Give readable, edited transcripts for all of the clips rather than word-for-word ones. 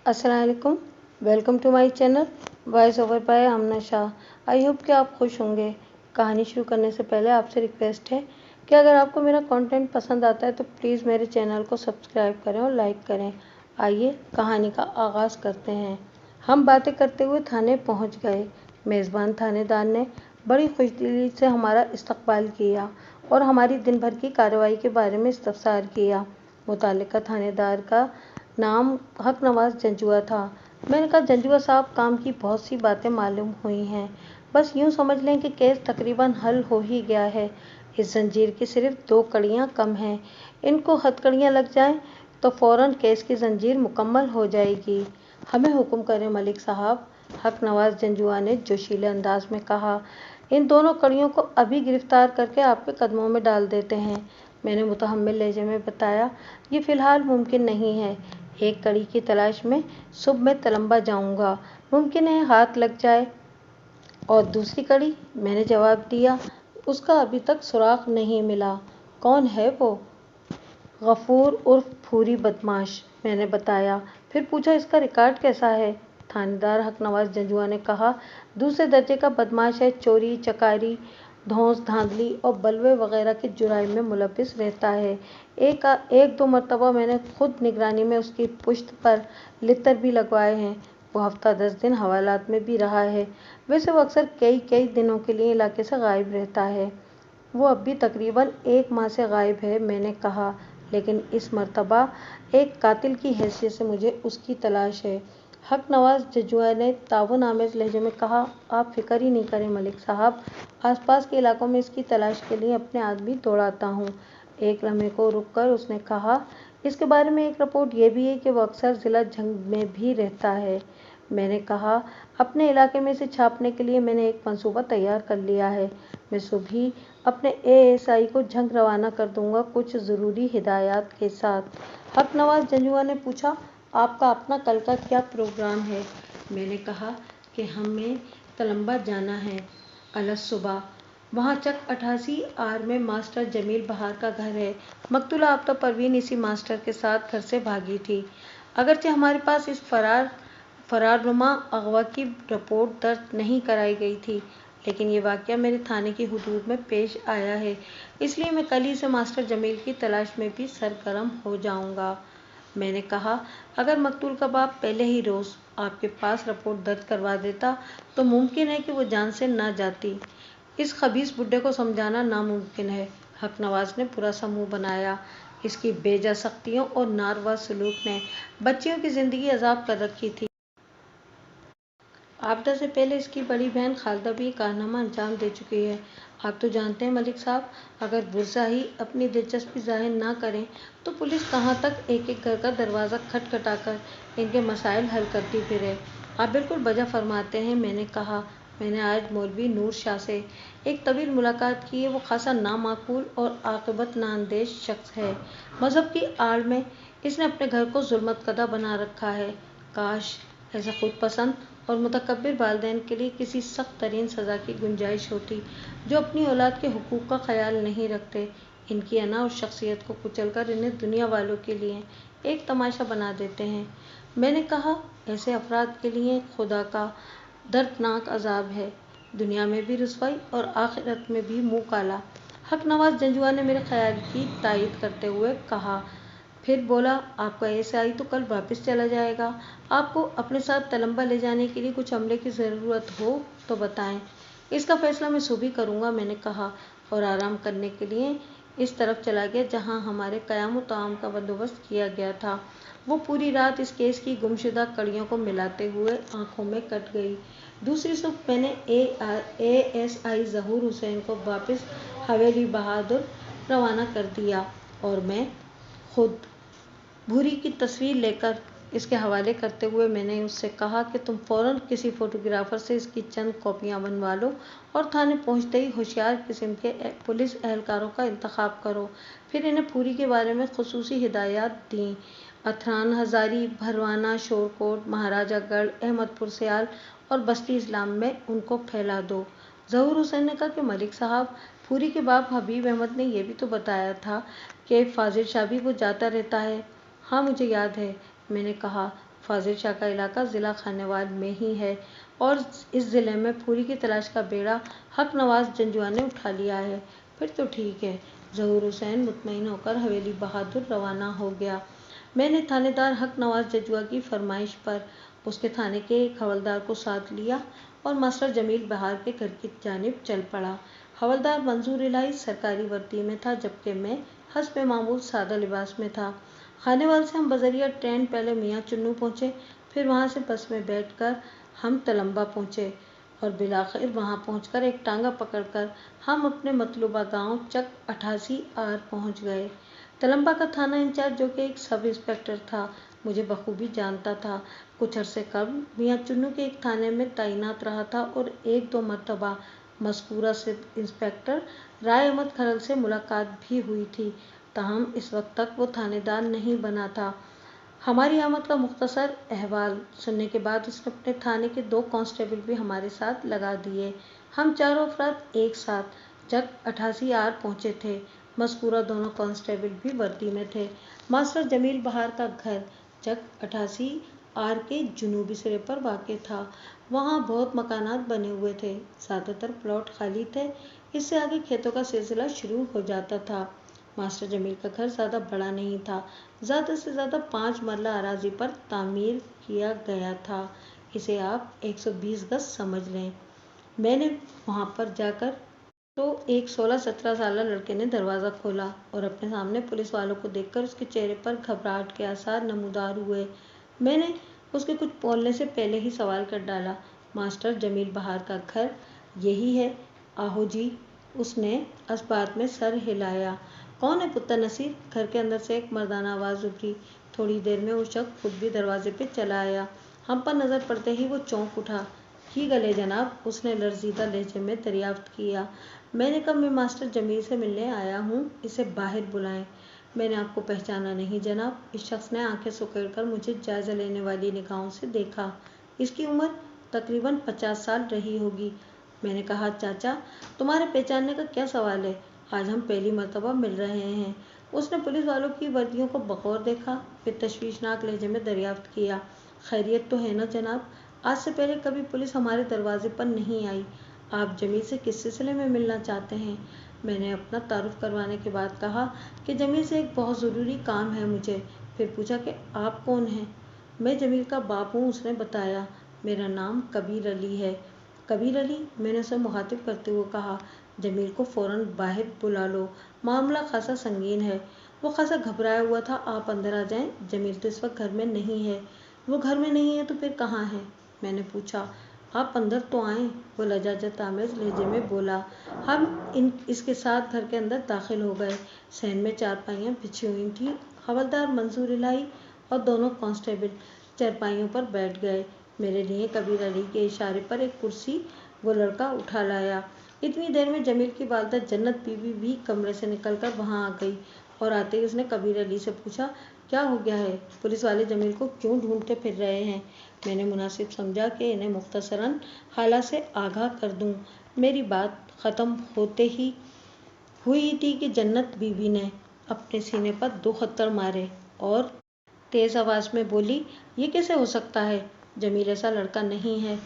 अस्सलाम वालेकुम। Welcome to my channel voice over by Amna Shah. I hope कि आप खुश होंगे। कहानी शुरू करने से पहले आपसे रिक्वेस्ट है कि अगर आपको मेरा कंटेंट पसंद आता है तो प्लीज़ मेरे चैनल को सब्सक्राइब करें और लाइक करें। आइए कहानी का आगाज़ करते हैं। हम बातें करते हुए थाने पहुंच गए। मेज़बान थानेदार ने बड़ी खुशदिली से हमारा इस्तकबाल किया और हमारी दिन भर की कार्रवाई के बारे में इस्तफसार किया। मुतल्लिका थानेदार का नाम हक नवाज जंजुआ था। मैंने कहा, जंजुआ साहब, काम की बहुत सी बातें मालूम हुई हैं। बस यूँ समझ लें कि केस तकरीबन हल हो ही गया है। इस जंजीर की सिर्फ 2 कड़ियाँ कम हैं। इनको हथकड़ियाँ लग जाएं तो फ़ौरन केस की जंजीर मुकम्मल हो जाएगी। हमें हुक्म करें मलिक साहब, हक नवाज जंजुआ ने जोशीले अंदाज में कहा। इन दोनों कड़ियों को अभी गिरफ्तार करके आपके कदमों में डाल देते हैं। मैंने मुतहम्मिल लहजे में बताया, ये फ़िलहाल मुमकिन नहीं है। एक कड़ी की तलाश में सुबह मैं तलम्बा जाऊंगा। मुमकिन है हाथ लग जाए। और दूसरी कड़ी, मैंने जवाब दिया, उसका अभी तक सुराग नहीं मिला। कौन है वो? गफूर उर्फ फूरी बदमाश, मैंने बताया। फिर पूछा, इसका रिकॉर्ड कैसा है? थानेदार हक नवाज जंजुआ ने कहा, दूसरे दर्जे का बदमाश है। चोरी चकारी, धौंस धांधली और बलवे वगैरह के जुराइम में मुलविस रहता है। एक दो मरतबा मैंने खुद निगरानी में उसकी पुश्त पर लितर भी लगवाए हैं। वो हफ्ता 10 दिन हवालात में भी रहा है। वैसे वो अक्सर कई कई दिनों के लिए इलाके से गायब रहता है। वो अब भी तकरीबन 1 माह से गायब है, मैंने कहा, लेकिन इस मरतबा एक कातिल की हैसियत से मुझे उसकी तलाश है। हक नवाज जंजुआ ने ताउन आमेज लहजे में कहा, आप फिक्र ही नहीं करें मलिक साहब, आसपास के इलाकों में इसकी तलाश के लिए अपने आदमी दौड़ाता हूँ। एक लम्हे को रुक कर उसने कहा, इसके बारे में एक रिपोर्ट ये भी है कि वो अक्सर ज़िला झंग में भी रहता है। मैंने कहा, अपने इलाके में इसे छापने के लिए मैंने एक मंसूबा तैयार कर लिया है। मैं सुबह ही अपने एएसआई को झंग रवाना कर दूंगा, कुछ ज़रूरी हिदायत के साथ। हक नवाज जंजुआ ने पूछा, आपका अपना कल का क्या प्रोग्राम है? मैंने कहा कि हमें तलम्बा जाना है अलस सुबह। वहाँ चक 88 आर में मास्टर जमील बहार का घर है। मकतूला आफ्ता परवीन इसी मास्टर के साथ घर से भागी थी। अगरचे हमारे पास इस फरारनुमा अगवा की रिपोर्ट दर्ज नहीं कराई गई थी, लेकिन ये वाक़या मेरे थाने की हुदूद में पेश आया है, इसलिए मैं कल ही से मास्टर जमील की तलाश में भी सरगर्म हो जाऊंगा। मैंने कहा, अगर मकतूल का बाप पहले ही रोज़ आपके पास रिपोर्ट दर्ज करवा देता तो मुमकिन है कि वो जान से ना जाती। इस खबीस बुड्ढे को समझाना नामुमकिन है। हक नवाज ने बुरा सा मुँह बनाया। इसकी बेजा सख्तियों और नारवा सलूक ने बच्चियों की ज़िंदगी अजाब कर रखी थी। आपदा से पहले इसकी बड़ी बहन खालदा भी कारनामा अंजाम दे चुकी है। आप तो जानते हैं मलिक साहब, अगर बुरजा ही अपनी दिलचस्पी जाहिर ना करें तो पुलिस कहाँ तक एक एक घर का दरवाज़ा खटखटाकर इनके मसाइल हल करती फिरे। आप बिल्कुल बजा फरमाते हैं, मैंने कहा। मैंने आज मौलवी नूर शाह से एक तवील मुलाकात की है। वो खासा नामाकूल और आक़िबत नाअंदेश शख्स है। मज़हब की आड़ में इसने अपने घर को ज़ुल्मतकदा बना रखा है। काश ऐसे खुद पसंद और मुतकब्बिर वालिदैन के लिए किसी सख्त तरीन सज़ा की गुंजाइश होती, जो अपनी औलाद के हुकूक का ख्याल नहीं रखते। इनकी अना और शख्सियत को कुचलकर इन्हें दुनिया वालों के लिए एक तमाशा बना देते हैं। मैंने कहा, ऐसे अफराद के लिए खुदा का दर्दनाक अजाब है, दुनिया में भी रुसवाई और आखिरत में भी मुँह काला। हक नवाज जंजुआ ने मेरे ख्याल की तायीद करते हुए कहा। फिर बोला, आपका एएसआई तो कल वापस चला जाएगा। आपको अपने साथ तलम्बा ले जाने के लिए कुछ अमले की ज़रूरत हो तो बताएं। इसका फैसला मैं सुबह करूंगा, मैंने कहा, और आराम करने के लिए इस तरफ चला गया जहां हमारे क़याम ताम का बंदोबस्त किया गया था। वो पूरी रात इस केस की गुमशुदा कड़ियों को मिलाते हुए आंखों में कट गई। दूसरी सुबह मैंने एएसआई ज़हूर हुसैन को वापस हवेली बहादुर रवाना कर दिया और मैं खुद भूरी की तस्वीर लेकर इसके हवाले करते हुए मैंने उससे कहा कि तुम फ़ौरन किसी फ़ोटोग्राफ़र से इसकी चंद कॉपियां बनवा लो और थाने पहुंचते ही होशियार किस्म के पुलिस एहलकारों का इंतखाब करो। फिर इन्हें पूरी के बारे में खुसूसी हिदायत दी। अथरान हज़ारी, भरवाना, शोरकोट, महाराजागढ़, अहमदपुर सयाल और बस्ती इस्लाम में उनको फैला दो। ज़हूर हुसैन ने कहा कि मलिक साहब, पूरी के बाप हबीब अहमद ने यह भी तो बताया था कि फाजिल शाह भी वो जाता रहता है। हाँ, मुझे याद है, मैंने कहा। फाजिल शाह का इलाका ज़िला खानेवाल में ही है और इस ज़िले में पूरी की तलाश का बेड़ा हक नवाज जंजुआ ने उठा लिया है। फिर तो ठीक है। ज़हूर हुसैन मुतमईन होकर हवेली बहादुर रवाना हो गया। मैंने थानेदार हक नवाज जंजुआ की फरमाइश पर उसके थाने के एक हवलदार को साथ लिया और मास्टर जमील बहार के घर की जानिब चल पड़ा। हवलदार मंजूर इलाही सरकारी वर्दी में था, जबकि मैं हस्ब मामूल सादा लिबास में था। खानेवाल से हम बजरिया ट्रेन पहले मियाँ चुन्नू पहुँचे, फिर वहाँ से बस में बैठकर हम तलम्बा पहुँचे और बिलाखिर वहाँ पहुँचकर एक टांगा पकड़कर हम अपने मतलूबा गांव चक 88 आर पहुँच गए। तलम्बा का थाना इंचार्ज, जो कि एक सब इंस्पेक्टर था, मुझे बखूबी जानता था। कुछ अरसे कबल मियाँ चुन्नू के एक थाने में तैनात रहा था और एक दो मरतबा मज़कूरा सब इंस्पेक्टर राय अहमद खलल से मुलाकात भी हुई थी, ताहम इस वक्त तक वो थानेदार नहीं बना था। हमारी आमद का मुख्तसर अहवाल सुनने के बाद उसने अपने थाने के 2 कांस्टेबल भी हमारे साथ लगा दिए। हम चारों अफराद एक साथ चक 88 आर पहुँचे थे। मज़कूरा दोनों कांस्टेबल भी वर्दी में थे। मास्टर जमील बहार का घर चक 88 आर के जुनूबी सिरे पर वाक़ था। वहाँ बहुत मकानात बने हुए थे, ज़्यादातर प्लॉट खाली थे। इससे आगे खेतों का सिलसिला शुरू हो जाता था। मास्टर जमील का घर ज़्यादा बड़ा नहीं था, ज़्यादा से ज़्यादा 5 मरला अराजी पर तामीर किया गया था। इसे आप 120 गज समझ लें। मैंने वहाँ पर जाकर तो एक 16-17 साल लड़के ने दरवाज़ा खोला और अपने सामने पुलिस वालों को देखकर उसके चेहरे पर घबराहट के आसार नमूदार हुए। मैंने उसके कुछ बोलने से पहले ही सवाल कर डाला, मास्टर जमील बहार का घर यही है? आहो जी। उसने इस्बात में सर हिलाया। कौन है पुत्तर नसीर? घर के अंदर से एक मर्दाना आवाज़ उभरी। थोड़ी देर में वो शख्स खुद भी दरवाजे पे चला आया। हम पर नज़र पड़ते ही वो चौंक उठा। की गले जनाब, उसने लर्जीदा लहजे में दरियाफ्त किया। मैंने कहा, मैं मास्टर जमील से मिलने आया हूँ, इसे बाहर बुलाएं। मैंने आपको पहचाना नहीं जनाब। इस शख्स ने आंखें सुकेड़कर मुझे जायज़ा लेने वाली निगाहों से देखा। इसकी उम्र तकरीबन 50 साल रही होगी। मैंने कहा, चाचा, तुम्हारे पहचानने का क्या सवाल है? आज हम पहली मर्तबा मिल रहे हैं। उसने पुलिस वालों की वर्दियों को बगौर देखा, फिर तशवीशनाक लहजे में दरियाफ्त किया। खैरियत तो है ना जनाब? आज से पहले कभी पुलिस हमारे दरवाजे पर नहीं आई। आप जमील से किस सिलसिले में मिलना चाहते हैं? मैंने अपना तारुफ करवाने के बाद कहा कि जमील से एक बहुत ज़रूरी काम है मुझे। फिर पूछा कि आप कौन हैं? मैं जमील का बाप हूँ, उसने बताया। मेरा नाम कबीर अली है। कबीर अली? मैंने उसे मुखातिब करते हुए कहा। जमील को फ़ौरन बाहर बुला लो, मामला खासा संगीन है। वो खासा घबराया हुआ था। आप अंदर आ जाएं, जमील तो इस वक्त घर में नहीं है। वो घर में नहीं है तो फिर कहाँ है? मैंने पूछा। आप अंदर तो आएं, वो लजाजत आमेज़ लहजे में बोला। हम इसके साथ घर के अंदर दाखिल हो गए। सहन में चारपाइयाँ बिछी हुई थीं। हवलदार मंजूर इलाही और दोनों कांस्टेबल चारपाइयों पर बैठ गए। मेरे लिए कबीर अली के इशारे पर एक कुर्सी वो लड़का उठा लाया। इतनी देर में जमील की वालिदा जन्नत बीवी भी कमरे से निकलकर वहाँ आ गई और आते ही उसने कबीर अली से पूछा, क्या हो गया है? पुलिस वाले जमील को क्यों ढूंढते फिर रहे हैं? मैंने मुनासिब समझा कि इन्हें मुख्तसरन हालात से आगाह कर दूं। मेरी बात ख़त्म होते ही हुई थी कि जन्नत बीवी ने अपने सीने पर 2 खत्तर मारे और तेज़ आवाज़ में बोली, ये कैसे हो सकता है? जमील ऐसा लड़का नहीं है।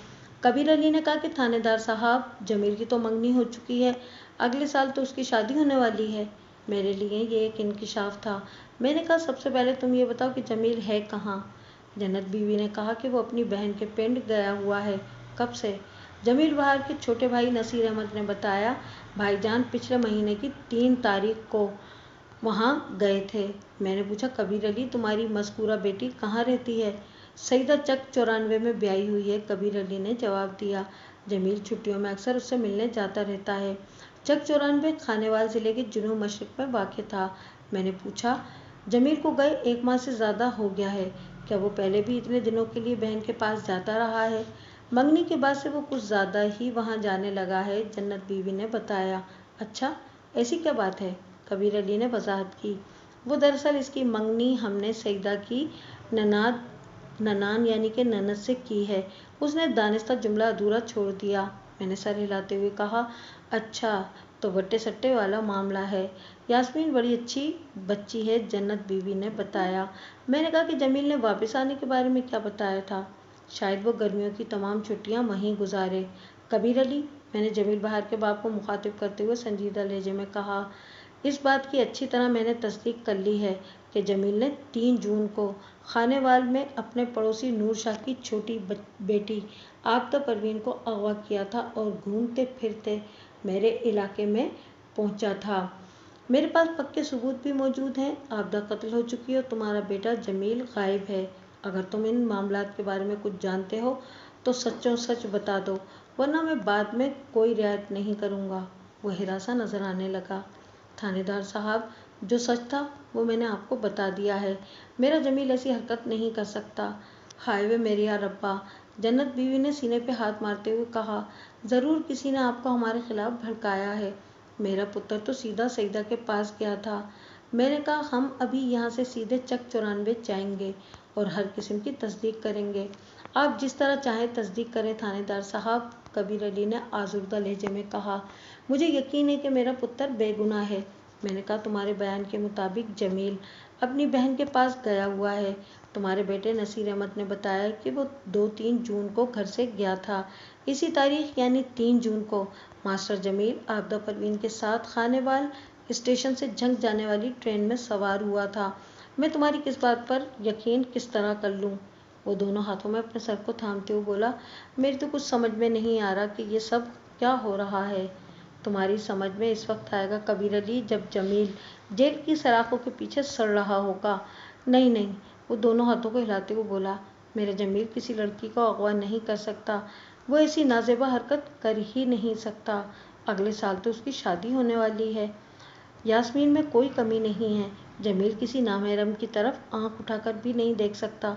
कबीर अली ने कहा कि थानेदार साहब, जमील की तो मंगनी हो चुकी है, अगले साल तो उसकी शादी होने वाली है। मेरे लिए ये एक इंकिशाफ था। मैंने कहा, सबसे पहले तुम ये बताओ कि जमील है कहाँ? जन्नत बीवी ने कहा कि वो अपनी बहन के पिंड गया हुआ है। कब से? जमील बहार के छोटे भाई नसीर अहमद ने बताया। भाईजान पिछले महीने की 3 तारीख को वहाँ गए थे। मैंने पूछा, कबीर अली, तुम्हारी मज़कूरा बेटी कहाँ रहती है? सईदा चक 94 में ब्याही हुई है, कबीर अली ने जवाब दिया। जमील छुट्टियों में अक्सर उससे मिलने जाता रहता है। चक 94 खानेवाल ज़िले के जुनूब मशरिक़ में वाक़ था। मैंने पूछा, जमील को गए 1 माह से ज़्यादा हो गया है, क्या वो पहले भी इतने दिनों के लिए बहन के पास जाता रहा है? मंगनी के बाद से वो कुछ ज़्यादा ही वहाँ जाने लगा है, जन्नत बीवी ने बताया। अच्छा, ऐसी क्या बात है? कबीर अली ने वजाहत की। वो दरअसल इसकी मंगनी हमने सईदा की ननान यानी कि ननद से की है। उसने दानिस्ता जुमला अधूरा छोड़ दिया। मैंने सर हिलाते हुए कहा, अच्छा, तो बट्टे सट्टे वाला मामला है। यास्मीन बड़ी अच्छी बच्ची है, जन्नत बीवी ने बताया। मैंने कहा कि जमील ने वापस आने के बारे में क्या बताया था? शायद वो गर्मियों की तमाम छुट्टियां वहीं गुजारे। कबीर अली, मैंने जमील बहार के बाप को मुखातिब करते हुए संजीदा लहजे में कहा। इस बात की अच्छी तरह मैंने तस्दीक कर ली है कि जमील ने 3 जून को खानेवाल में अपने पड़ोसी नूर शाह की छोटी बेटी आबदा परवीन को अगवा किया था और घूमते फिरते मेरे इलाके में पहुंचा था। मेरे पास पक्के सबूत भी मौजूद हैं। आबदा कत्ल हो चुकी है और तुम्हारा बेटा जमील गायब है। अगर तुम इन मामलात के बारे में कुछ जानते हो तो सच्चों सच बता दो, वरना मैं बाद में कोई रियायत नहीं करूँगा। वो हिरासा नजर आने लगा। थानेदार साहब, जो सच था वो मैंने आपको बता दिया है। मेरा जमील ऐसी हरकत नहीं कर सकता। हाय वे मेरे या रब्बा, जन्नत बीवी ने सीने पे हाथ मारते हुए कहा। ज़रूर किसी ने आपको हमारे खिलाफ भड़काया है। मेरा पुत्र तो सीधा सईदा के पास गया था। मैंने कहा हम अभी यहाँ से सीधे चक 94 जाएंगे और हर किस्म की तस्दीक करेंगे। आप जिस तरह चाहें तस्दीक करें थानेदार साहब, कबीर अली ने आज़ुर्दा लहजे में कहा। मुझे यकीन है कि मेरा पुत्र बेगुनाह है। मैंने कहा तुम्हारे बयान के मुताबिक जमील अपनी बहन के पास गया हुआ है। तुम्हारे बेटे नसीर अहमद ने बताया कि वो 2-3 जून को घर से गया था। इसी तारीख यानी 3 जून को मास्टर जमील आबदा परवीन के साथ खानेवाल स्टेशन से झंग जाने वाली ट्रेन में सवार हुआ था। मैं तुम्हारी किस बात पर यकीन किस तरह कर लूँ? वो दोनों हाथों में अपने सर को थामते हुए बोला। मेरी तो कुछ समझ में नहीं आ रहा कि ये सब क्या हो रहा है। तुम्हारी समझ में इस वक्त आएगा कबीर अली, जब जमील जेल की सलाखों के पीछे सड़ रहा होगा। नहीं नहीं, वो दोनों हाथों को हिलाते हुए बोला। मेरा जमील किसी लड़की को अगवा नहीं कर सकता। वो ऐसी नाजेबा हरकत कर ही नहीं सकता। अगले साल तो उसकी शादी होने वाली है। यास्मीन में कोई कमी नहीं है। जमील किसी नामहरम की तरफ आंख उठाकर भी नहीं देख सकता।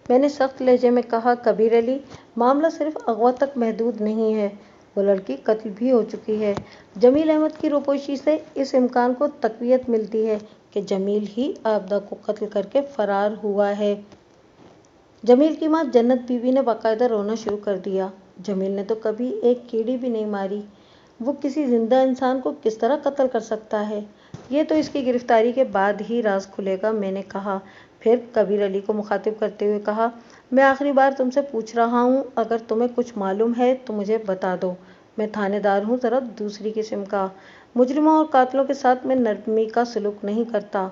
मैंने सख्त लहजे में कहा। कबीर अली, मामला सिर्फ अगवा तक महदूद नहीं है, वो लड़की कत्ल भी हो चुकी है। जमील अहमद की रोपोशी से इस इम्कान को तक़वियत मिलती है कि जमील ही आबदा को कत्ल करके फरार हुआ है। जमील की माँ जन्नत बीवी ने बाकायदा रोना शुरू कर दिया। जमील ने तो कभी एक कीड़ी भी नहीं मारी। वो किसी जिंदा इंसान को किस तरह कत्ल कर सकता है? ये तो इसकी गिरफ्तारी के बाद ही राज खुलेगा, मैंने कहा। फिर कबीर अली को मुखातिब करते हुए कहा, मैं आखिरी बार तुमसे पूछ रहा हूँ, अगर तुम्हें कुछ मालूम है तो मुझे बता दो। मैं थानेदार हूँ, ज़रा दूसरी किस्म का। मुजरिमों और कातलों के साथ मैं नरमी का सलूक नहीं करता।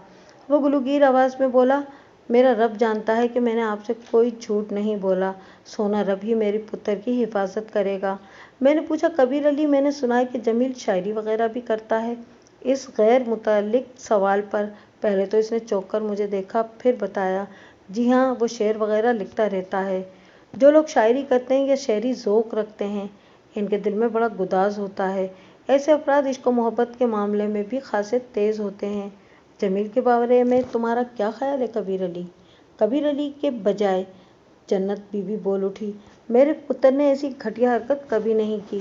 वो गुलूगीर आवाज़ में बोला, मेरा रब जानता है कि मैंने आपसे कोई झूठ नहीं बोला। सोना रब ही मेरे पुत्र की हिफाजत करेगा। मैंने पूछा, कबीर अली, मैंने सुना है कि जमील शायरी वगैरह भी करता है। इस गैर मुतल्लिक सवाल पर पहले तो इसने चौंक कर मुझे देखा, फिर बताया, जी हाँ, वो शेर वगैरह लिखता रहता है। जो लोग शायरी करते हैं या शेरी ज़ौक़ रखते हैं, इनके दिल में बड़ा गुदाज होता है। ऐसे अफराद इश्क और मोहब्बत के मामले में भी खासे तेज़ होते हैं। जमील के बारे में तुम्हारा क्या ख्याल है कबीर अली? कबीर अली के बजाय जन्नत बीवी बोल उठी, मेरे पुत्र ने ऐसी घटिया हरकत कभी नहीं की।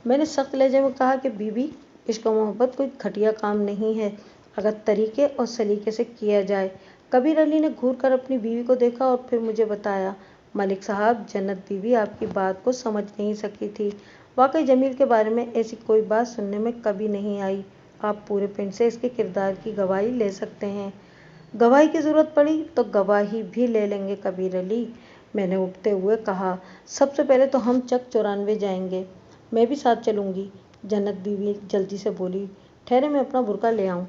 मैंने सख्त लहजे में कहा कि बीबी, इश्क और मोहब्बत कोई घटिया काम नहीं है अगर तरीके और सलीके से किया जाए। कबीर अली ने घूर कर अपनी बीवी को देखा और फिर मुझे बताया, मलिक साहब, जन्नत बीवी आपकी बात को समझ नहीं सकी थी। वाकई जमील के बारे में ऐसी कोई बात सुनने में कभी नहीं आई। आप पूरे पिंड से इसके किरदार की गवाही ले सकते हैं। गवाही की ज़रूरत पड़ी तो गवाही भी ले लेंगे कबीर अली, मैंने उठते हुए कहा। सबसे पहले तो हम चक 94 जाएंगे। मैं भी साथ चलूँगी, जन्नत बीवी जल्दी से बोली। ठहरे, मैं अपना बुर्का ले आऊँ।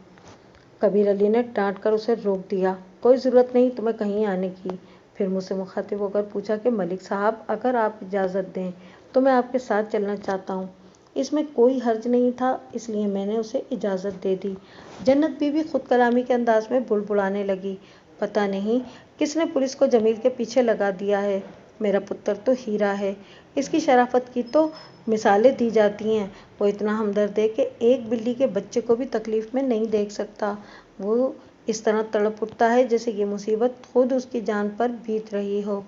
कबीर अली ने डांट कर उसे रोक दिया। कोई ज़रूरत नहीं तुम्हें कहीं आने की। फिर मुझसे मुखातिब होकर पूछा कि मलिक साहब, अगर आप इजाज़त दें तो मैं आपके साथ चलना चाहता हूँ। इसमें कोई हर्ज नहीं था, इसलिए मैंने उसे इजाज़त दे दी। जन्नत बीवी खुद कलामी के अंदाज में बुड़बुड़ाने लगी। पता नहीं किसने पुलिस को जमील के पीछे लगा दिया है। मेरा पुत्र तो हीरा है, इसकी शराफत की तो मिसालें दी जाती हैं। वो इतना हमदर्द है कि एक बिल्ली के बच्चे को भी तकलीफ़ में नहीं देख सकता। वो इस तरह तड़प उठता है जैसे ये मुसीबत खुद उसकी जान पर बीत रही हो।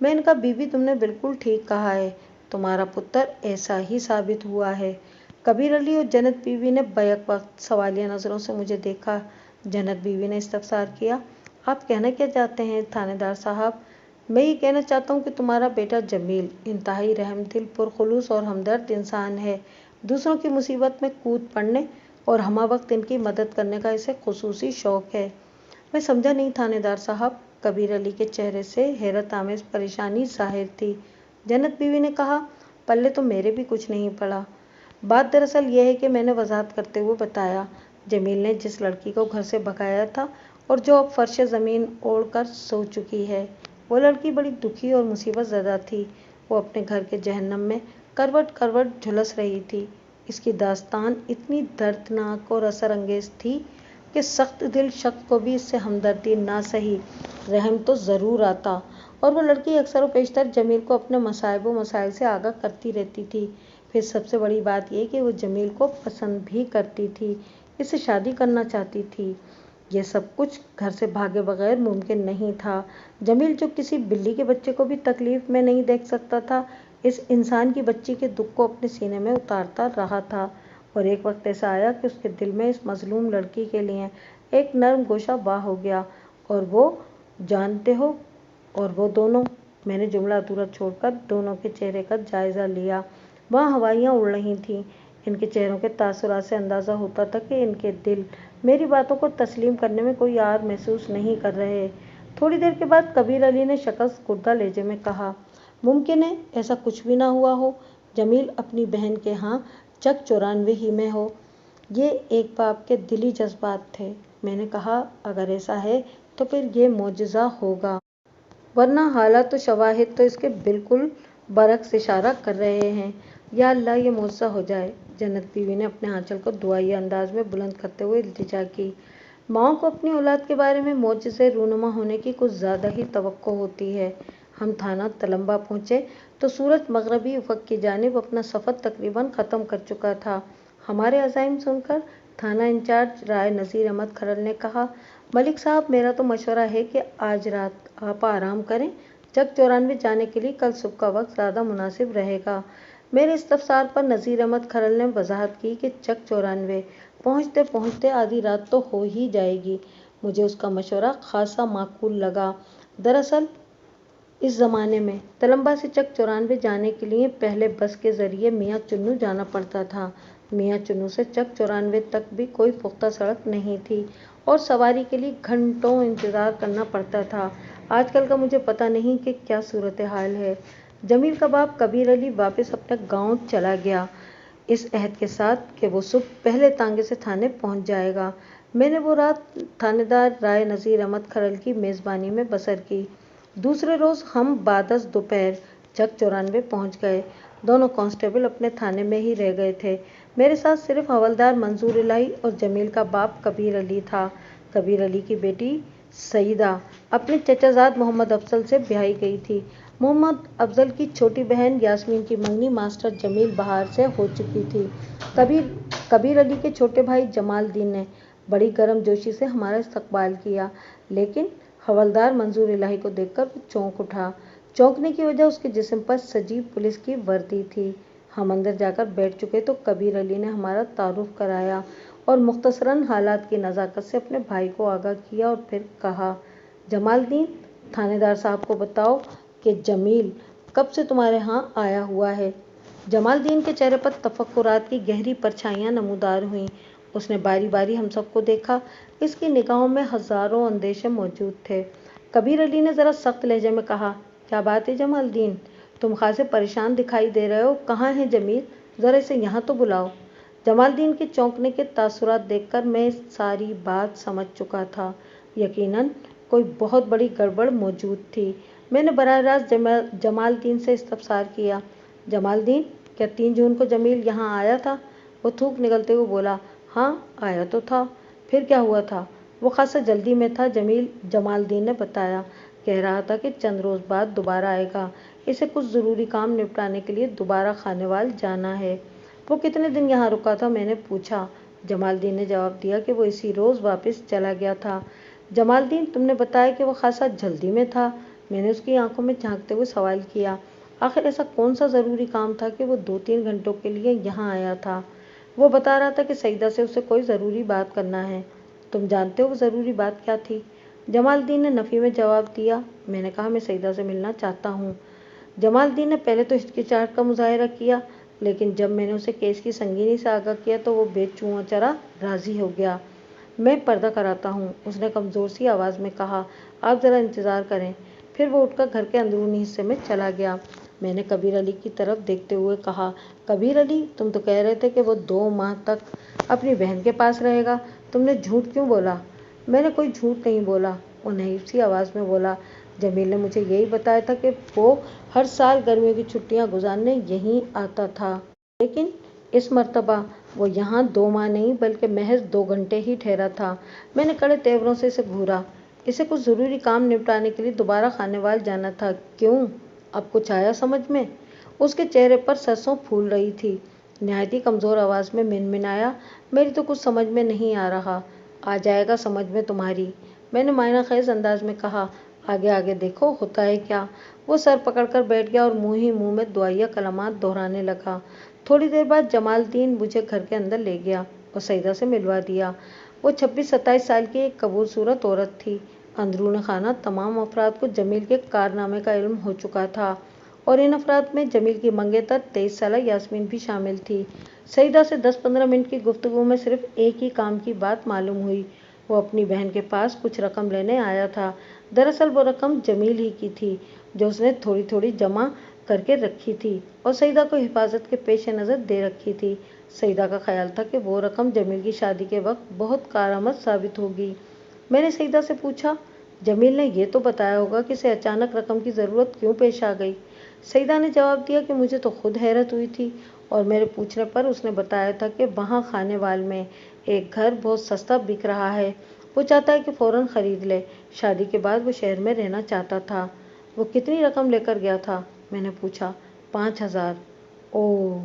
मैंने कहा, बीबी, तुमने बिल्कुल ठीक कहा है, तुम्हारा पुत्र ऐसा ही साबित हुआ है। कबीर अली और जन्नत बीवी ने बैक वक्त सवालिया नज़रों से मुझे देखा। जन्नत बीवी ने इस्तफसार किया, आप कहना क्या चाहते हैं थानेदार साहब? मैं ये कहना चाहता हूँ कि तुम्हारा बेटा जमील इंतहाई रहमदिल, पुरखुलूस और हमदर्द इंसान है। दूसरों की मुसीबत में कूद पड़ने और हमा वक्त इनकी मदद करने का इसे खुसूसी शौक है। मैं समझा नहीं थानेदार साहब। कबीर अली के चेहरे से हैरत आमेज परेशानी जाहिर थी। जन्नत बीवी ने कहा, पल्ले तो मेरे भी कुछ नहीं पड़ा। बात दरअसल यह है कि मैंने वजाहत करते हुए बताया, जमील ने जिस लड़की को घर से भगाया था और जो अब फर्श ज़मीन ओढ़ कर सो चुकी है, वो लड़की बड़ी दुखी और मुसीबत ज़दा थी। वो अपने घर के जहन्नम में करवट करवट झुलस रही थी। इसकी दास्तान इतनी दर्दनाक और असर अंगेज थी कि सख्त दिल शख्स को भी इससे हमदर्दी ना सही रहम तो ज़रूर आता। और वो लड़की अक्सर व पेशतर जमील को अपने मसाइब व मसाइल से आगाह करती रहती थी। फिर सबसे बड़ी बात यह कि वो जमील को पसंद भी करती थी, इससे शादी करना चाहती थी। ये सब कुछ घर से भागे बगैर मुमकिन नहीं था। जमील जो किसी बिल्ली के बच्चे को भी तकलीफ में नहीं देख सकता था, इस इंसान की बच्ची के दुख को अपने सीने में उतारता रहा था। और एक वक्त ऐसा आया कि उसके दिल में इस मजलूम लड़की के लिए एक नर्म गोशा वाह हो गया। और वो जानते हो, और वो दोनों, मैंने जुमला अधूरा छोड़कर दोनों के चेहरे का जायज़ा लिया। वहाँ हवाइयाँ उड़ रही थीं। इनके चेहरों के तासुरात से अंदाज़ा होता था कि इनके दिल मेरी बातों को तस्लीम करने में कोई यार महसूस नहीं कर रहे। थोड़ी देर के बाद कबीर अली ने शकस्त कुर्दा लहजे में कहा, मुमकिन है ऐसा कुछ भी ना हुआ हो। जमील अपनी बहन के यहाँ चक 94 ही में हो। ये एक बाप के दिली जज्बात थे। मैंने कहा, अगर ऐसा है तो फिर ये मोजज़ा होगा, वरना हालात व शवाहिद तो इसके बिल्कुल बरक्स इशारा कर रहे हैं। या अल्लाह ये मोजज़ा हो जाए। जन्नत बीवी ने अपने आंचल को दुआई अंदाज में बुलंद करते हुए इल्तिजा की। माओं को अपनी औलाद के बारे में मोजज़े रूनुमा होने की कुछ ज़्यादा ही तवक्को होती है। हम थाना तलम्बा पहुँचे तो सूरज मगरबी उफ़क़ की जानिब अपना सफ़र तकरीबन ख़त्म कर चुका था। हमारे अज़ाइम सुनकर थाना इंचार्ज राय नज़ीर अहमद खरल ने कहा, मलिक साहब, मेरा तो मशवरा है कि आज रात आप आराम करें। चक 94 जाने के लिए कल सुबह का वक्त ज़्यादा मुनासिब रहेगा। मेरे इस्तफसार पर नज़ीर अहमद खरल ने वजाहत की कि चक 94 पहुँचते पहुँचते आधी रात तो हो ही जाएगी। मुझे उसका मशवरा खासा माकूल लगा। दरअसल इस ज़माने में तलम्बा से चक 94 जाने के लिए पहले बस के ज़रिए मियाँ चुन्नू जाना पड़ता था। मियाँ चुन्नू से चक 94 तक भी कोई पुख्ता सड़क नहीं थी और सवारी के लिए घंटों इंतज़ार करना पड़ता था। आजकल का मुझे पता नहीं कि क्या सूरत हाल है। जमील का बाप कबीर अली वापस अपने गांव चला गया, इस अहद के साथ कि वो सुबह पहले तांगे से थाने पहुंच जाएगा। मैंने वो रात थानेदार राय नज़ीर अहमद खरल की मेज़बानी में बसर की। दूसरे रोज़ हम बादस दोपहर चक 94 पहुँच गए। दोनों कांस्टेबल अपने थाने में ही रह गए थे। मेरे साथ सिर्फ हवलदार मंजूर इलाही और जमील का बाप कबीर अली था। कबीर अली की बेटी सईदा अपने चचाजाद मोहम्मद अफजल से ब्याही गई थी। मोहम्मद अफजल की छोटी बहन यास्मीन की मंगनी मास्टर जमील बहार से हो चुकी थी। कबीर अली के छोटे भाई जमाल दीन ने बड़ी गर्मजोशी से हमारा इस्तकबाल किया, लेकिन हवलदार मंजूर इलाही को देखकर वो चौंक उठा। चौंकने की वजह उसके जिस्म पर सजी पुलिस की वर्दी थी। हम अंदर जाकर बैठ चुके तो कबीर अली ने हमारा तारुफ कराया और मुख्तसरन हालात की नज़ाकत से अपने भाई को आगाह किया और फिर कहा, जमालदीन, थानेदार साहब को बताओ कि जमील कब से तुम्हारे यहाँ आया हुआ है। जमालदीन के चेहरे पर तफक्कुरात की गहरी परछाइयाँ नमूदार हुईं। उसने बारी बारी हम सबको देखा। इसकी निगाहों में हज़ारों अंदेशे मौजूद थे। कबीर अली ने ज़रा सख्त लहजे में कहा, क्या बात है जमालदीन, तुम खासे परेशान दिखाई दे रहे हो। कहाँ है जमील, ज़रा इसे यहाँ तो बुलाओ। जमालदीन के चौंकने के तासुरात देखकर मैं सारी बात समझ चुका था। यकीनन कोई बहुत बड़ी गड़बड़ मौजूद थी। मैंने बराह रास्त जमालदीन से इस्तफसार किया, जमालदीन, क्या 3 जून को जमील यहाँ आया था? वो थूक निगलते हुए बोला, हाँ आया तो था। फिर क्या हुआ था? वो खासा जल्दी में था जमालदीन ने बताया। कह रहा था कि चंद रोज़ बाद दोबारा आएगा, इसे कुछ ज़रूरी काम निपटाने के लिए दोबारा खानेवाल जाना है। वो कितने दिन यहाँ रुका था, मैंने पूछा। जमालदीन ने जवाब दिया कि वो इसी रोज़ वापस चला गया था। जमालदीन, तुमने बताया कि वो खासा जल्दी में था। मैंने उसकी आंखों में झांकते हुए सवाल किया, आखिर ऐसा कौन सा ज़रूरी काम था कि वो 2-3 घंटों के लिए यहाँ आया था? वो बता रहा था कि सईदा से उसे कोई ज़रूरी बात करना है। तुम जानते हो वो ज़रूरी बात क्या थी? जमालदीन ने नफ़ी में जवाब दिया। मैंने कहा, मैं सईदा से मिलना चाहता हूँ। जमालदीन ने पहले तो हिचकिचाहट का मुजाहरा किया, लेकिन जब मैंने उसे केस की संगीनी से आगाह किया तो वो बेचुआं राजी हो गया। मैं पर्दा कराता हूँ, उसने कमज़ोर सी आवाज़ में कहा। आप ज़रा इंतज़ार करें। फिर वो उठकर घर के अंदरूनी हिस्से में चला गया। मैंने कबीर अली की तरफ देखते हुए कहा, कबीर अली, तुम तो कह रहे थे कि वो 2 माह तक अपनी बहन के पास रहेगा, तुमने झूठ क्यों बोला? मैंने कोई झूठ नहीं बोला, वो नहींफ सी आवाज़ में बोला। जमील ने मुझे यही बताया था कि वो हर साल गर्मियों की छुट्टियां गुजारने यहीं आता था, लेकिन इस मर्तबा वो यहाँ 2 माह नहीं बल्कि महज 2 घंटे ही ठहरा था। मैंने कड़े तेवरों से इसे घूरा। इसे कुछ ज़रूरी काम निपटाने के लिए दोबारा खानेवाल जाना था। क्यों? अब कुछ आया समझ में? उसके चेहरे पर सरसों फूल रही थी। निहायती कमज़ोर आवाज़ में मिनमिनाया, मेरी तो कुछ समझ में नहीं आ रहा। आ जाएगा समझ में तुम्हारी, मैंने मायना खेज अंदाज में कहा। आगे आगे देखो होता है क्या। वो सर पकड़कर बैठ गया और मुंह ही मुंह में दुआया कलमात दोहराने लगा। थोड़ी देर बाद जमालदीन मुझे घर के अंदर ले गया और सईदा से मिलवा दिया। वो 26-27 साल की एक कबूलसूरत औरत थी। अंदरून खाना तमाम अफराद को जमील के कारनामे का इल्म हो चुका था और इन अफराद में जमील की मंगेतर 23 साला यास्मीन भी शामिल थी। सईदा से 10-15 मिनट की गुफ्तगू में सिर्फ एक ही काम की बात मालूम हुई। वो अपनी बहन के पास कुछ रकम लेने आया था। दरअसल वो रकम जमील ही की थी, जो उसने थोड़ी थोड़ी जमा करके रखी थी और सईदा को हिफाजत के पेश नज़र दे रखी थी। सईदा का ख्याल था कि वो रकम जमील की शादी के वक्त बहुत कारआमद साबित होगी। मैंने सईदा से पूछा, जमील ने ये तो बताया होगा कि इसे अचानक रकम की ज़रूरत क्यों पेश आ गई? सईदा ने जवाब दिया कि मुझे तो खुद हैरत हुई थी और मेरे पूछने पर उसने बताया था कि वहाँ खानेवाल में एक घर बहुत सस्ता बिक रहा है। वो चाहता है कि फ़ौरन ख़रीद ले। शादी के बाद वो शहर में रहना चाहता था। वो कितनी रकम लेकर गया था? मैंने पूछा। 5,000। ओह!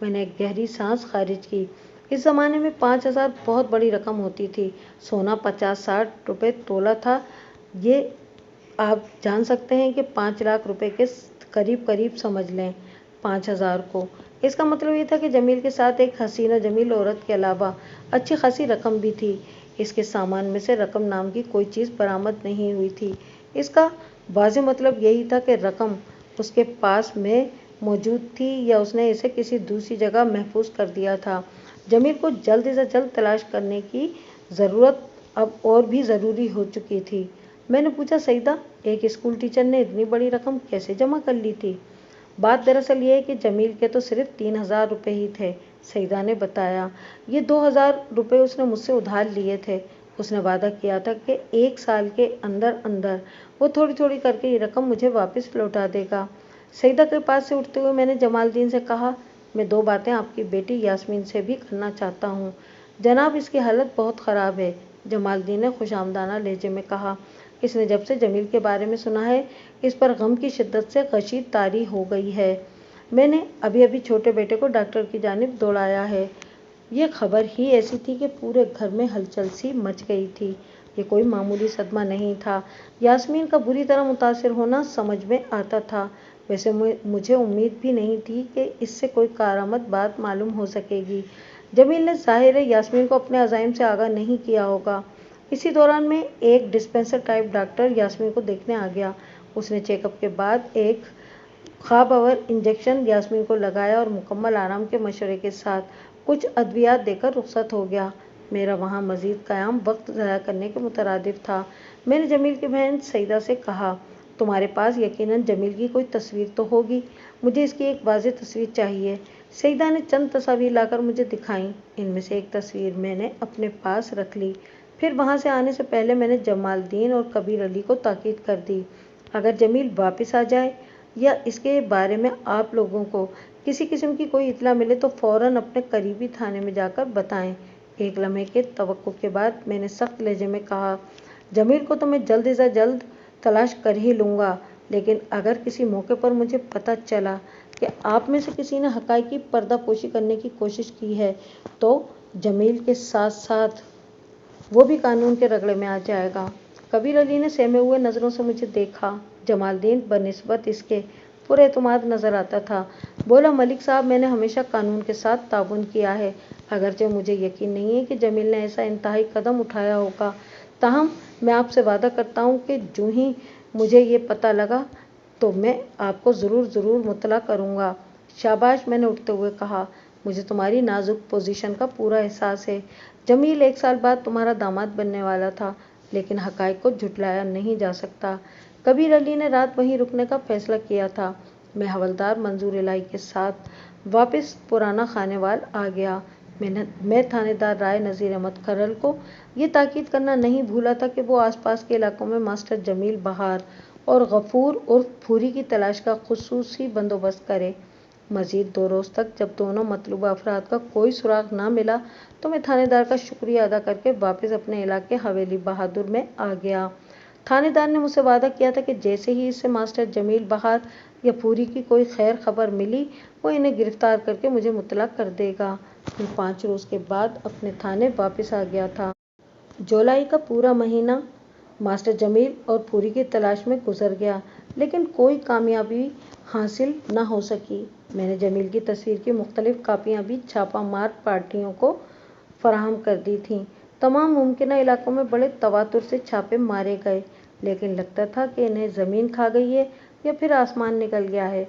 मैंने एक गहरी सांस खारिज की। इस ज़माने में 5,000 बहुत बड़ी रकम होती थी। सोना 50-60 रुपये तोला था। ये आप जान सकते हैं कि 5 लाख रुपए के करीब करीब समझ लें 5,000 को। इसका मतलब ये था कि जमील के साथ एक हसीना जमील औरत के अलावा अच्छी खासी रकम भी थी। इसके सामान में से रकम नाम की कोई चीज़ बरामद नहीं हुई थी। इसका वाज़ेह मतलब यही था कि रकम उसके पास में मौजूद थी या उसने इसे किसी दूसरी जगह महफूज कर दिया था। जमील को जल्द से जल्द तलाश करने की ज़रूरत अब और भी ज़रूरी हो चुकी थी। मैंने पूछा, सईदा, एक स्कूल टीचर ने इतनी बड़ी रकम कैसे जमा कर ली थी? बात दरअसल ये है कि जमील के तो सिर्फ 3,000 रुपये ही थे, सईदा ने बताया। ये 2,000 रुपये उसने मुझसे उधार लिए थे। उसने वादा किया था कि 1 साल के अंदर अंदर वो थोड़ी थोड़ी करके ये रकम मुझे वापस लौटा देगा। सईदा के पास से उठते हुए मैंने जमालदीन से कहा, मैं 2 बातें आपकी बेटी यास्मीन से भी करना चाहता हूँ। जनाब, इसकी हालत बहुत ख़राब है, जमालदीन ने खुशामदाना लहजे में कहा। इसने जब से जमील के बारे में सुना है, इस पर गम की शिद्दत से गशी तारी हो गई है। मैंने अभी अभी छोटे बेटे को डॉक्टर की जानिब दौड़ाया है। ये खबर ही ऐसी थी कि पूरे घर में हलचल सी मच गई थी। ये कोई मामूली सदमा नहीं था। यास्मीन का बुरी तरह मुतासिर होना समझ में आता था। वैसे मुझे उम्मीद भी नहीं थी कि इससे कोई कारआमद बात मालूम हो सकेगी। जमील ने ज़ाहिर है यास्मीन को अपने अज़ाइम से आगाह नहीं किया होगा। इसी दौरान में एक डिस्पेंसर टाइप डॉक्टर यास्मीन को देखने आ गया। उसने चेकअप के बाद एक ख्वाबआवर इंजेक्शन यास्मीन को लगाया और मुकम्मल आराम के मशवरे के साथ कुछ अद्वियात देकर रुखसत हो गया। मेरा वहाँ मज़ीद क़याम वक्त ज़ाया करने के मुतरादिफ था। मैंने जमील की बहन सईदा से कहा, तुम्हारे पास यकीनन जमील की कोई तस्वीर तो होगी, मुझे इसकी एक वाज़ेह तस्वीर चाहिए। सईदा ने चंद तस्वीर लाकर मुझे दिखाईं। इनमें से एक तस्वीर मैंने अपने पास रख ली। फिर वहाँ से आने से पहले मैंने जमालदीन और कबीर अली को ताकीद कर दी, अगर जमील वापस आ जाए या इसके बारे में आप लोगों को किसी किस्म की कोई इत्तला मिले तो फ़ौरन अपने करीबी थाने में जाकर बताएं। एक लम्हे के तवक्कुफ़ के बाद मैंने सख्त लहजे में कहा, जमील को तो मैं जल्द से जल्द तलाश कर ही लूँगा, लेकिन अगर किसी मौके पर मुझे पता चला कि आप में से किसी ने हक़ाइक़ की पर्दापोशी करने की कोशिश की है तो जमील के साथ साथ वो भी कानून के रगड़े में आ जाएगा। कबीर अली ने सहमे हुए नज़रों से मुझे देखा। जमालदीन बनिस्बत इसके पुरएतमाद नज़र आता था। बोला, मलिक साहब, मैंने हमेशा कानून के साथ ताउन किया है, अगरचे मुझे यकीन नहीं है कि जमील ने ऐसा इंतहाई कदम उठाया होगा। ताहम मैं आपसे वादा करता हूँ कि जो ही मुझे ये पता लगा तो मैं आपको ज़रूर मुत्तला करूँगा। शाबाश, मैंने उठते हुए कहा। मुझे तुम्हारी नाजुक पोजीशन का पूरा एहसास है। जमील 1 साल बाद तुम्हारा दामाद बनने वाला था, लेकिन हकाइक को झुठलाया नहीं जा सकता। कबीर अली ने रात वहीं रुकने का फैसला किया था। मैं हवलदार मंजूर इलाही के साथ वापस पुराना खानेवाल आ गया। मैं थानेदार राय नज़ीर अहमद खरल को ये ताकीद करना नहीं भूला था कि वो आसपास के इलाकों में मास्टर जमील बहार और गफूर उर्फ फूरी की तलाश का खुसूसी बंदोबस्त करे। मजीद 2 रोज़ तक जब दोनों मतलूबा अफराद का कोई सुराग ना मिला तो मैं थानेदार का शुक्रिया अदा करके वापस अपने इलाके हवेली बहादुर में आ गया। थानेदार ने मुझसे वादा किया था कि जैसे ही इससे मास्टर जमील बहार या फूरी की कोई खैर खबर मिली वो इन्हें गिरफ्तार करके मुझे मुतला कर देगा। मैं 5 रोज़ के बाद अपने थाने वापस आ गया था। जुलाई का पूरा महीना मास्टर जमील और फूरी की तलाश में गुजर गया, लेकिन कोई कामयाबी हासिल न हो सकी। मैंने जमील की तस्वीर की मुख्तलिफ कापियाँ भी छापा मार पार्टियों को फराहम कर दी थीं। तमाम मुमकिन इलाकों में बड़े तवातुर से छापे मारे गए, लेकिन लगता था कि इन्हें ज़मीन खा गई है या फिर आसमान निकल गया है।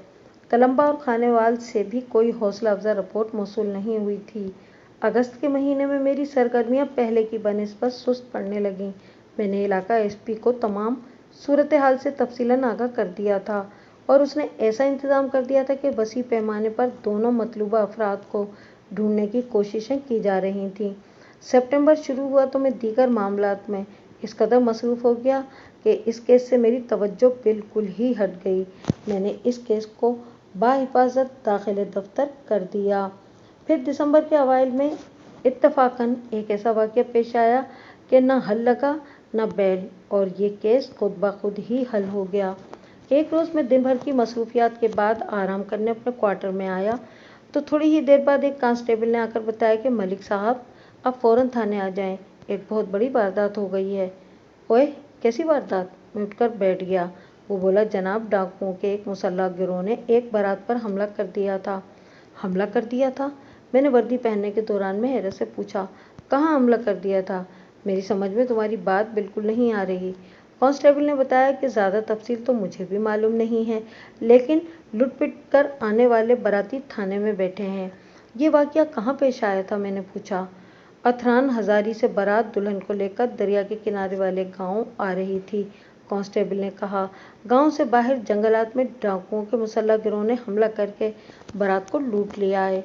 तलम्बा और खानेवाल से भी कोई हौसला अफजा रिपोर्ट मौसूल नहीं हुई थी। अगस्त के महीने में मेरी सरगर्मियाँ पहले की बनिस्बत सुस्त पड़ने लगीं। मैंने इलाका एसपी को तमाम सूरत हाल से तफसीलन आगाह कर दिया था और उसने ऐसा इंतज़ाम कर दिया था कि वसी पैमाने पर दोनों मतलूबा अफराद को ढूंढने की कोशिशें की जा रही थीं। सितंबर शुरू हुआ तो मैं दीगर मामलात में इस कदर मसरूफ़ हो गया कि इस केस से मेरी तवज्जो बिल्कुल ही हट गई। मैंने इस केस को बाहिफाजत दाखिले दफ्तर कर दिया। फिर दिसंबर के अवाइल में इत्तफाकन एक ऐसा वाक़या पेश आया कि न हल लगा न बैल, और ये केस खुद ब खुद ही हल हो गया। एक रोज़ मैं दिन भर की मसरूफियात के बाद आराम करने अपने क्वार्टर में आया तो थोड़ी ही देर बाद एक कांस्टेबल ने आकर बताया कि मलिक साहब आप फ़ौरन थाने आ जाएं, एक बहुत बड़ी वारदात हो गई है। ओए, कैसी वारदात? मैं उठकर बैठ गया। वो बोला, जनाब, डाकुओं के एक मुसल्लह गिरोह ने एक बारात पर हमला कर दिया था। हमला कर दिया था? मैंने वर्दी पहनने के दौरान में हैरत से पूछा। कहाँ हमला कर दिया था? मेरी समझ में तुम्हारी बात बिल्कुल नहीं आ रही। कांस्टेबल ने बताया कि ज़्यादा तफसील तो मुझे भी मालूम नहीं है, लेकिन लुट-पिट कर आने वाले बाराती थाने में बैठे हैं। ये वाक़या कहाँ पेश आया था? मैंने पूछा। अथरान हज़ारी से बारात दुल्हन को लेकर दरिया के किनारे वाले गांव आ रही थी, कांस्टेबल ने कहा। गांव से बाहर जंगलात में डाकुओं के मुसल्लह गिरोह ने हमला करके बारात को लूट लिया है।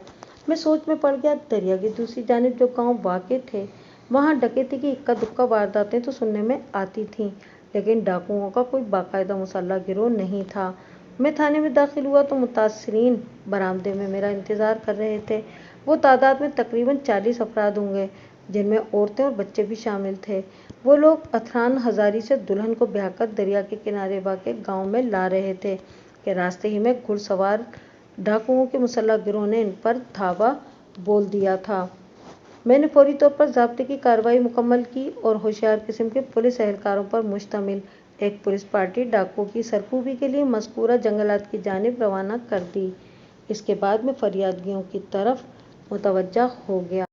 मैं सोच में पड़ गया। दरिया की दूसरी जानिब जो गांव वाक़े थे, वहाँ डकैती की इक्का दुक्का वारदातें तो सुनने में आती थीं, लेकिन डाकुओं का कोई बाकायदा मुसल्लह गिरोह नहीं था। मैं थाने में दाखिल हुआ तो मुतासरीन बरामदे में मेरा इंतज़ार कर रहे थे। वो तादाद में तकरीबन 40 अफराद होंगे, जिनमें औरतें और बच्चे भी शामिल थे। वो लोग अथरान हज़ारी से दुल्हन को ब्याह कर दरिया के किनारे वाक़े गाँव में ला रहे थे कि रास्ते ही में घुड़सवार डाकुओं के मुसल्लह गिरोह ने इन पर धावा बोल दिया था। मैंने फौरी तौर पर ज़ाब्ते की कार्रवाई मुकम्मल की और होशियार किस्म के पुलिस एहलकारों पर मुश्तमिल एक पुलिस पार्टी डाकुओं की सरकूबी के लिए मज़कूरा जंगलात की जानिब रवाना कर दी। इसके बाद मैं फरियादियों की तरफ मुतवज्जा हो गया।